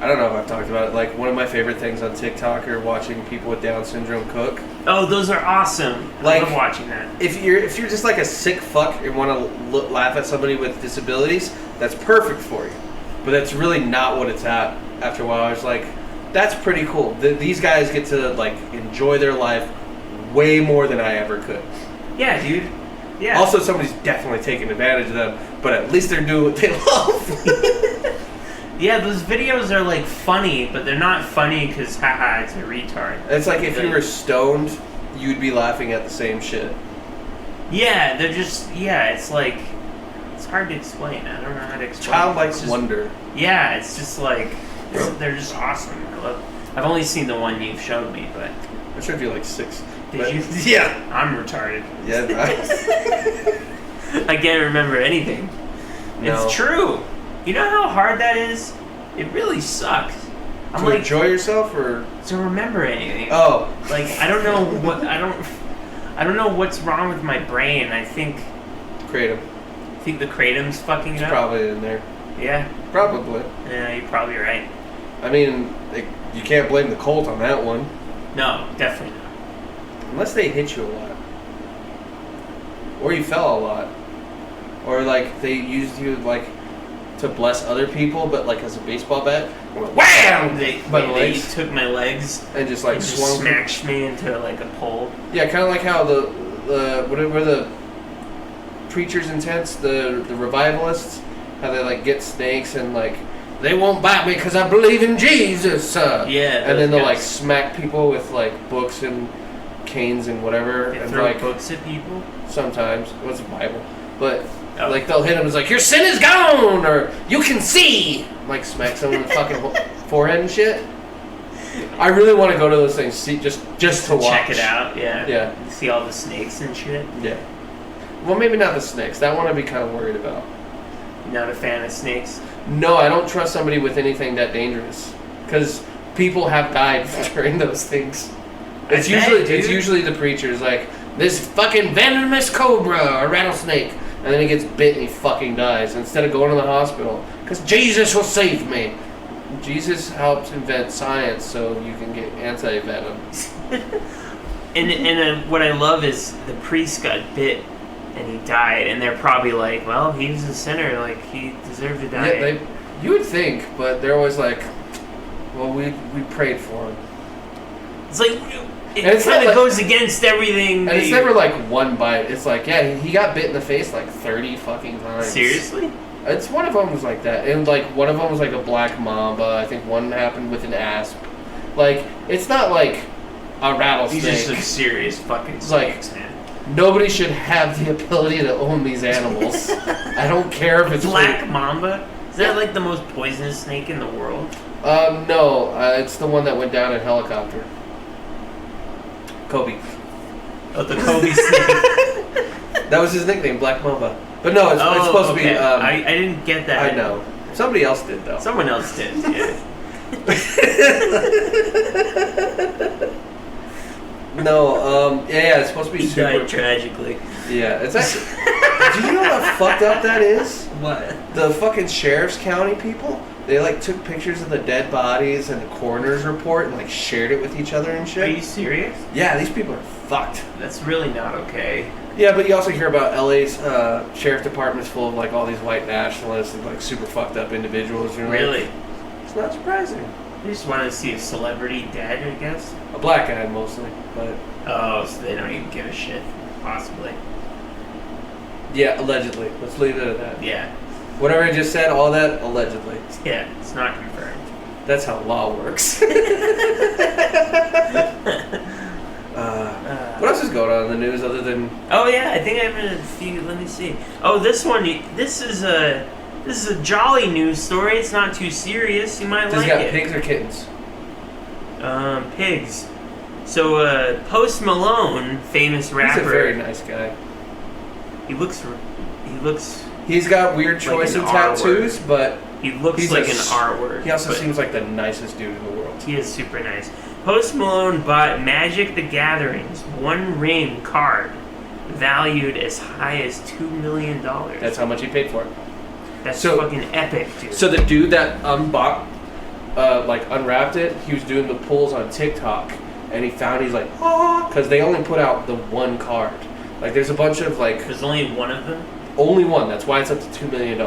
don't know if I've talked about it, like one of my favorite things on TikTok are watching people with Down syndrome cook. Oh, those are awesome. Like- I love watching that. If you're just like a sick fuck and want to laugh at somebody with disabilities, that's perfect for you. But that's really not what it's at. After a while, I was like, that's pretty cool. These guys get to like enjoy their life way more than I ever could. Yeah, dude. Yeah. Also, somebody's definitely taking advantage of them, but at least they're doing what they love. Yeah, those videos are like funny, but they're not funny because haha, it's a retard. It's like if you were stoned, you'd be laughing at the same shit. Yeah, they're just it's like it's hard to explain. I don't know how to explain. Childlike It's just- wonder. Yeah, it's just like they're just awesome. I've only seen the one you've showed me, but I showed you like 6. did But- you? Yeah. I'm retarded. Yeah. I can't remember anything. No. It's true. You know how hard that is? It really sucks. I'm To like enjoy yourself, or to remember anything. oh, Like I don't know what I don't know what's wrong with my brain. I think kratom. the kratom's fucking it It's up. probably in there. Yeah. Probably. Yeah, you're probably right. I mean, you can't blame the Colt on that one, No, definitely not. unless they hit you a lot, or you fell a lot, or like they used you like to bless other people, but like as a baseball bat, and went wham! They By the they legs. took my legs And just like and just swung. smashed me into like a pole. Yeah, kind of like how the whatever the preachers in tents, the revivalists, how they like get snakes and like they won't bite me because I believe in Jesus. Yeah, and then those they'll like guys. smack people with like books and canes and whatever, They and throw like books at people. sometimes what's the Bible, but Oh. like they'll hit them. It's like your sin is gone, or you can see. Like smack someone in the fucking forehead and shit. I really want to go to those things, see just to watch. Check it out. Yeah. Yeah. See all the snakes and shit. Yeah. Well, maybe not the snakes. That one I'd be kind of worried about. Not a fan of snakes. No, I don't trust somebody with anything that dangerous, because people have died during those things. It's usually the preachers, like this fucking venomous cobra or rattlesnake, and then he gets bit and he fucking dies instead of going to the hospital because Jesus will save me. Jesus helped invent science so you can get anti-venom. And what I love is the priest got bit and he died, and they're probably like, well, he was a sinner, like, he deserved to die. Yeah, you would think, but they're always like, well, we prayed for him. It's like, it kind of goes against everything. And it's never like one bite. It's like, yeah, he got bit in the face like 30 fucking times. Seriously? It's one of them was like that, and like one of them was like a black mamba. I think one happened with an asp. Like, it's not like a rattlesnake. These are some serious fucking snakes, man. Nobody should have the ability to own these animals. I don't care if it's black mamba. Is that like the most poisonous snake in the world? No, it's the one that went down in helicopter. Kobe. Oh, the Kobe snake. That was his nickname, Black Mamba. But no, it's supposed to be. I didn't get that. I know. Somebody else did though. Someone else did. Yeah. No. Yeah. It's supposed to be He super. died tragically. Yeah. It's actually. Do you know how fucked up that is? What? The fucking sheriff's county people. They like took pictures of the dead bodies and the coroner's report and like shared it with each other and shit. Are you serious? Yeah, these people are fucked. That's really not okay. Yeah, but you also hear about LA's sheriff department's full of like all these white nationalists and like super fucked up individuals. Really? Like, it's not surprising. You just want to see a celebrity dead, I guess? A black guy mostly, but Oh, so they don't even give a shit, possibly. yeah, allegedly. Let's leave it at that. Yeah. Whatever I just said, all that allegedly. Yeah, it's not confirmed. That's how law works. What else is going on in the news other than? Oh yeah, I think I have a few. Let me see. Oh, this one. This is a jolly news story. It's not too serious. You might Does like he got it. pigs or kittens? Pigs. So, Post Malone, famous rapper. He's a very nice guy. He looks. He's got weird choice an in tattoos, R-word. but He looks he's like an R word. he also but seems like the nicest dude in the world. He is super nice. Post Malone bought Magic the Gathering's One Ring card, valued as high as $2 million. That's how much he paid for it. That's so- fucking epic, dude. So the dude that unwrapped it, he was doing the pulls on TikTok, and he's like, because they only put out the one card. Like, there's a bunch of like There's only one of them? only one. That's why it's up to $2 million.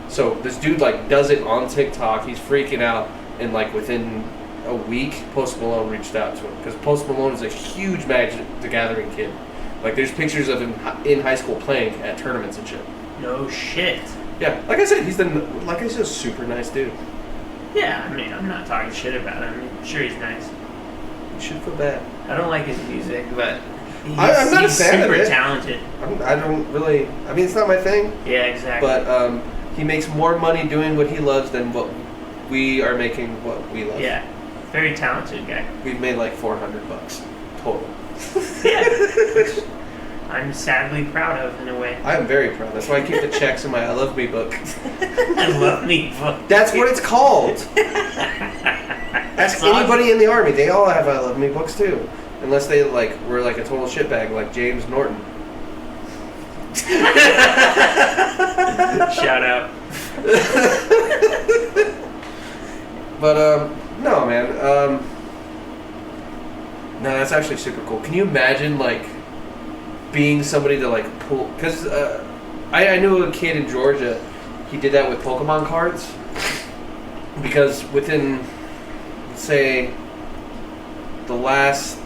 So this dude like does it on TikTok. He's freaking out, and like within a week, Post Malone reached out to him because Post Malone is a huge Magic the Gathering kid. Like, there's pictures of him in high school playing at tournaments and shit. No shit. Yeah, like I said, he's a super nice dude. Yeah, I mean, I'm not talking shit about him. I'm sure he's nice. You should feel bad. I don't like his music, but I'm not a fan of super it. talented. I don't really. I mean, it's not my thing. Yeah, exactly. But he makes more money doing what he loves than what we are making what we love. Yeah, very talented guy. We've made like $400 total. Yeah, which I'm sadly proud of in a way. I am very proud. That's why I keep the checks in my I Love Me book. I love me book. That's what it's called. Ask anybody in the army. They all have I Love Me books too. Unless they were like a total shitbag like James Norton. Shout out. But no, man. No, that's actually super cool. Can you imagine like being somebody to like pull? Because I knew a kid in Georgia. He did that with Pokemon cards. Because within, say, the last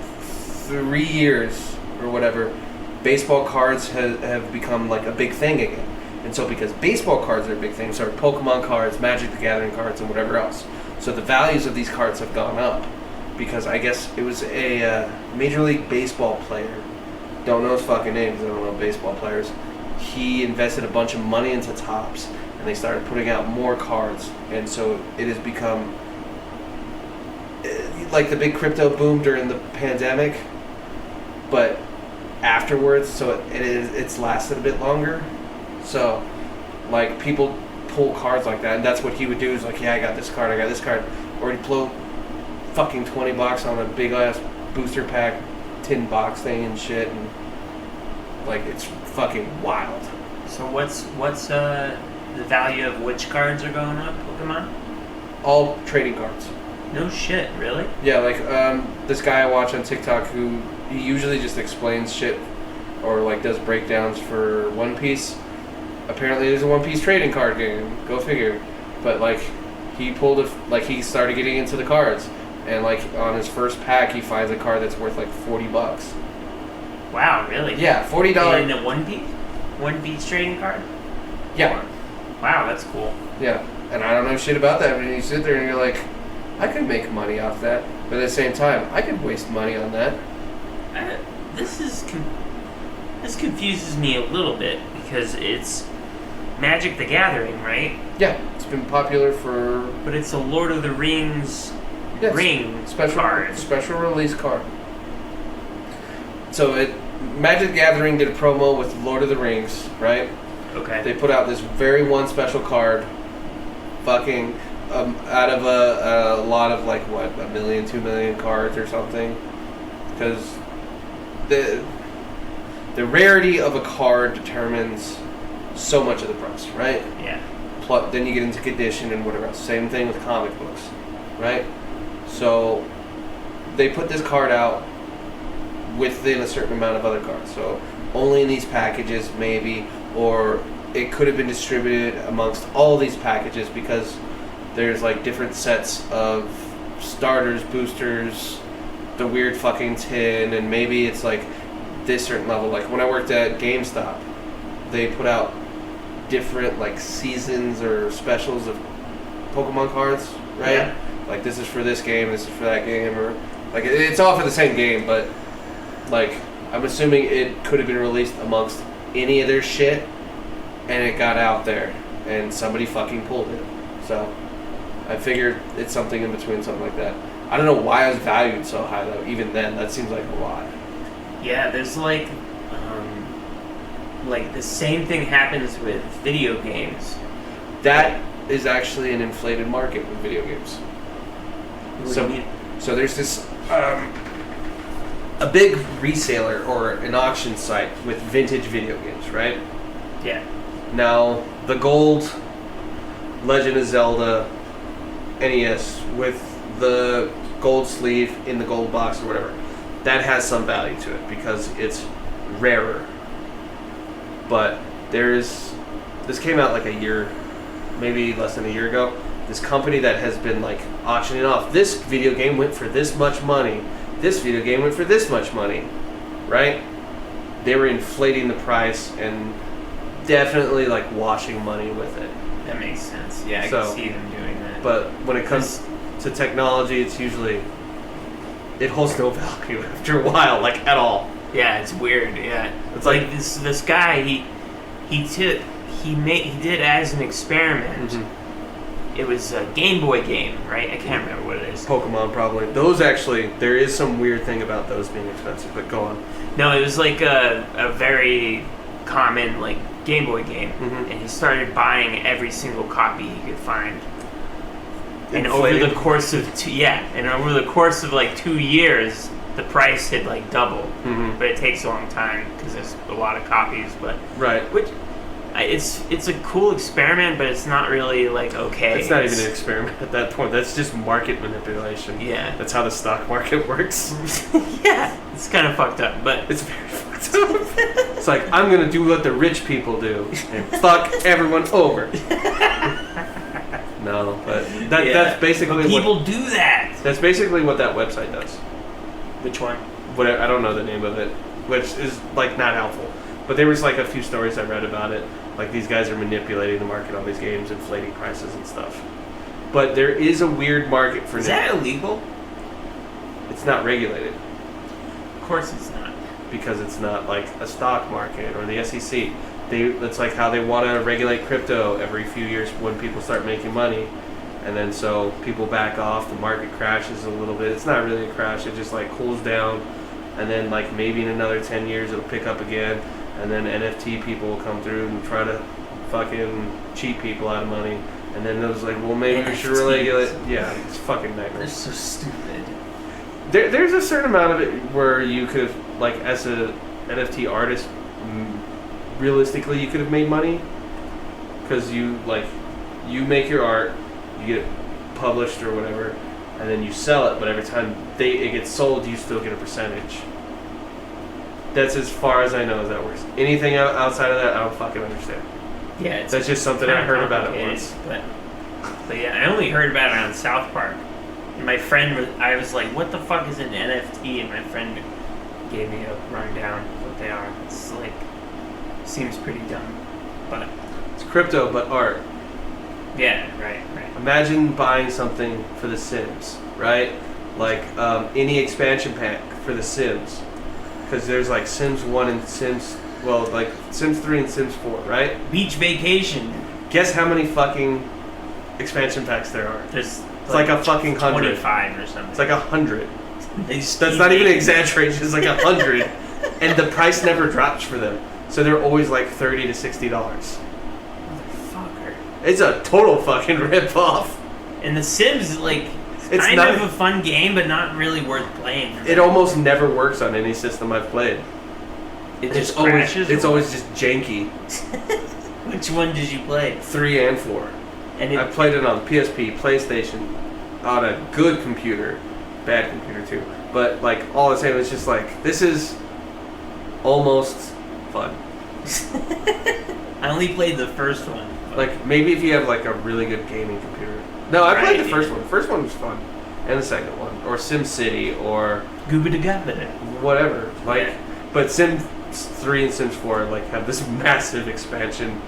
3 years or whatever, baseball cards have become like a big thing again. And so because baseball cards are a big thing, so are Pokemon cards, Magic the Gathering cards, and whatever else. So the values of these cards have gone up. Because I guess it was a Major League Baseball player. Don't know his fucking name because I don't know baseball players. He invested a bunch of money into Topps, and they started putting out more cards. And so it has become like the big crypto boom during the pandemic, but afterwards, so it's lasted a bit longer. So like people pull cards like that, and that's what he would do is like, yeah, I got this card, or he'd pull fucking $20 on a big ass booster pack tin box thing and shit, and like it's fucking wild. So what's the value of which cards are going up, Pokemon? All trading cards. No shit, really? Yeah, like this guy I watch on TikTok who he usually just explains shit or like does breakdowns for One Piece. Apparently, there's a One Piece trading card game. Go figure. But like, he started getting into the cards, and like on his first pack, he finds a card that's worth like $40. Wow, really? Yeah, $40. In a One Piece trading card? Yeah. Wow, that's cool. Yeah, and I don't know shit about that, but you sit there and you're like, I could make money off that, but at the same time, I could waste money on that. This confuses me a little bit because it's Magic the Gathering, right? Yeah, it's been popular for... But it's a Lord of the Rings ring card. Special release card. So Magic the Gathering did a promo with Lord of the Rings, right? Okay. They put out this very one special card, fucking out of a lot of like what, 1 million, 2 million cards or something, because the rarity of a card determines so much of the price, right? Yeah. Plus, then you get into condition and whatever else. Same thing with comic books, right? So they put this card out within a certain amount of other cards. So only in these packages, maybe, or it could have been distributed amongst all these packages because there's like different sets of starters, boosters, the weird fucking tin, and maybe it's like this certain level. Like when I worked at GameStop, they put out different like seasons or specials of Pokemon cards, right? Yeah. Like this is for this game, this is for that game, or like it's all for the same game, but like I'm assuming it could have been released amongst any of their shit, and it got out there, and somebody fucking pulled it. So I figured it's something in between, something like that. I don't know why it was valued so high though. Even then, that seems like a lot. Yeah, there's like the same thing happens with video games. That is actually an inflated market with video games. What do you mean? So there's this a big reseller or an auction site with vintage video games, right? Yeah. Now the gold Legend of Zelda NES with the gold sleeve in the gold box or whatever, that has some value to it because it's rarer. But this came out like a year, maybe less than a year ago. This company that has been like auctioning off, this video game went for this much money, this video game went for this much money, right? They were inflating the price and definitely like washing money with it. That makes sense. Yeah, I can see them doing that. But when it comes to technology, it's usually, it holds no value after a while, like at all. Yeah, it's weird. Yeah, It's like this guy. He did as an experiment. Mm-hmm. It was a Game Boy game, right? I can't remember what it is. Pokemon, probably. Those actually, there is some weird thing about those being expensive, but go on. No, it was like a very common like Game Boy game, Mhm. and he started buying every single copy he could find. And Inflated. over the course of like 2 years, the price had like doubled. Mhm. But it takes a long time because there's a lot of copies. But Right. it's a cool experiment, but it's not really like okay. It's not even an experiment at that point. That's just market manipulation. Yeah. That's how the stock market works. Yeah, it's kind of fucked up, but It's very fucked up. It's like, I'm going to do what the rich people do and fuck everyone over. No, but that's basically people do that. That's basically what that website does. Which one? I don't know the name of it, which is like not helpful. But there was like a few stories I read about it. Like these guys are manipulating the market on these games, inflating prices and stuff. But there is a weird market for Is that illegal? It's not regulated Of course it's not. because it's not like a stock market or the SEC. That's like how they want to regulate crypto every few years when people start making money. And then so people back off, the market crashes a little bit. It's not really a crash, it just like cools down. And then like maybe in another 10 years it'll pick up again. And then NFT people will come through and try to fucking cheat people out of money. And then it was like, well, maybe we should regulate. Yeah, it's fucking nightmare. They're so stupid. There's a certain amount of it where you could have, like, as a NFT artist, realistically, you could have made money. Because you make your art, you get it published or whatever, and then you sell it, but every time it gets sold, you still get a percentage. That's as far as I know as that works. Anything outside of that, I don't fucking understand. Yeah, it's That's just something I kinda heard about it complicated, once. But yeah, I only heard about it on South Park. And my friend, I was like, "What the fuck is an NFT?" And my friend gave me a rundown of what they are. It's like seems pretty dumb, but It's crypto, but art. yeah, right. Imagine buying something for The Sims, right? Like any expansion pack for The Sims. Because there's like Sims 1 and Sims 3 and Sims 4, right? Beach vacation. Guess how many fucking expansion packs there are? There's It's like a fucking 100. 25 or something. It's like 100. That's That's not even an exaggeration. It's like 100, and the price never drops for them. So they're always like $30 to $60. Motherfucker. It's a total fucking rip off. And The Sims, like, It's kind not- of a fun game, but not really worth playing. It almost never works on any system I've played. It It's just always crashes. it's always just janky. Which one did you play? 3 and 4. And I played it on PSP, PlayStation, on a good computer, bad computer too. But like all the same, it's just like this is almost fun. I only played the first one. but- Like maybe if you have like a really good gaming computer. No, I played the first one. The first one was fun, and the second one, or Sim City, or Gooba da Gabba. whatever. Like, Yeah. but Sims 3 and Sims 4 like have this massive expansion.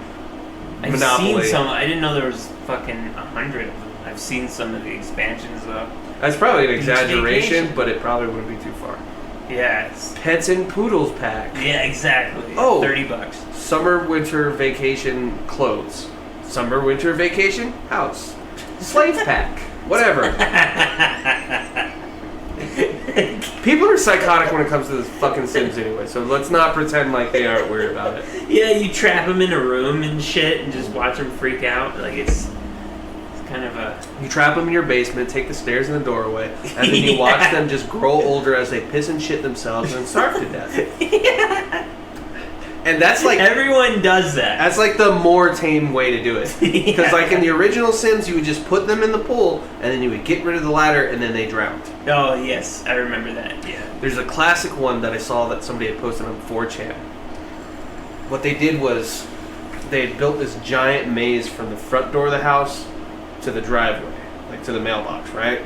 I've Monopoly. seen some. I didn't know there was fucking 100 of them. I've seen some of the expansions though. That's probably an Beach exaggeration, vacation. but it probably wouldn't be too far. Yeah. It's, Pets and Poodles pack. yeah, exactly. Oh. $30. Summer winter vacation clothes. Summer winter vacation house. Slave pack. Whatever. People are psychotic when it comes to this fucking Sims anyway, so let's not pretend like they aren't weird about it. Yeah, you trap them in a room and shit, and just watch them freak out. Like it's kind of a. You trap them in your basement, take the stairs and the doorway, and then you watch Yeah. them just grow older as they piss and shit themselves and starve to death. Yeah. And that's like Everyone does that. that's like the more tame way to do it. Because Yeah. like in the original Sims, you would just put them in the pool, and then you would get rid of the ladder, and then they drowned. Oh yes, I remember that. Yeah. There's a classic one that I saw that somebody had posted on 4chan. What they did was they had built this giant maze from the front door of the house to the driveway, like to the mailbox, right?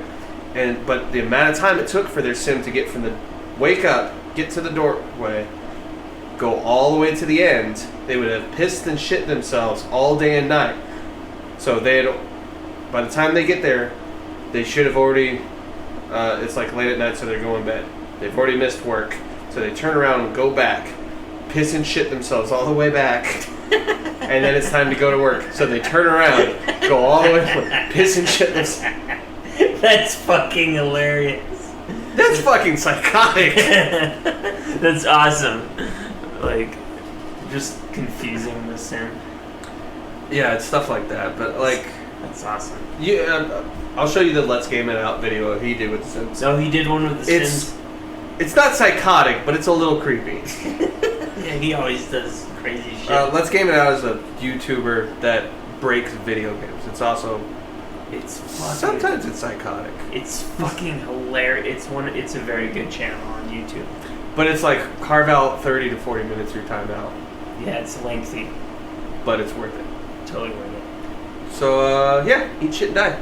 But the amount of time it took for their sim to get from the wake up, get to the doorway, go all the way to the end, they would have pissed and shit themselves all day and night. So by the time they get there, they should have already. It's like late at night, so they're going to bed. They've already missed work, so they turn around and go back, piss and shit themselves all the way back, and then it's time to go to work. So they turn around, go all the way, piss and shit themselves. That's fucking hilarious. That's fucking psychotic. That's awesome. Like, just confusing the sim. Yeah, it's stuff like that, but like, That's awesome. I'll show you the Let's Game It Out video he did with the Sims. So he did one with the Sims. It's not psychotic, but it's a little creepy. Yeah, he always does crazy shit. Let's Game It Out is a YouTuber that breaks video games. It's also sometimes it's psychotic, It's fucking hilarious. It's a very good channel on YouTube. but it's like carve out 30 to 40 minutes of your time out, Yeah, it's lengthy. but it's worth it. Totally worth it. So yeah, eat shit and die.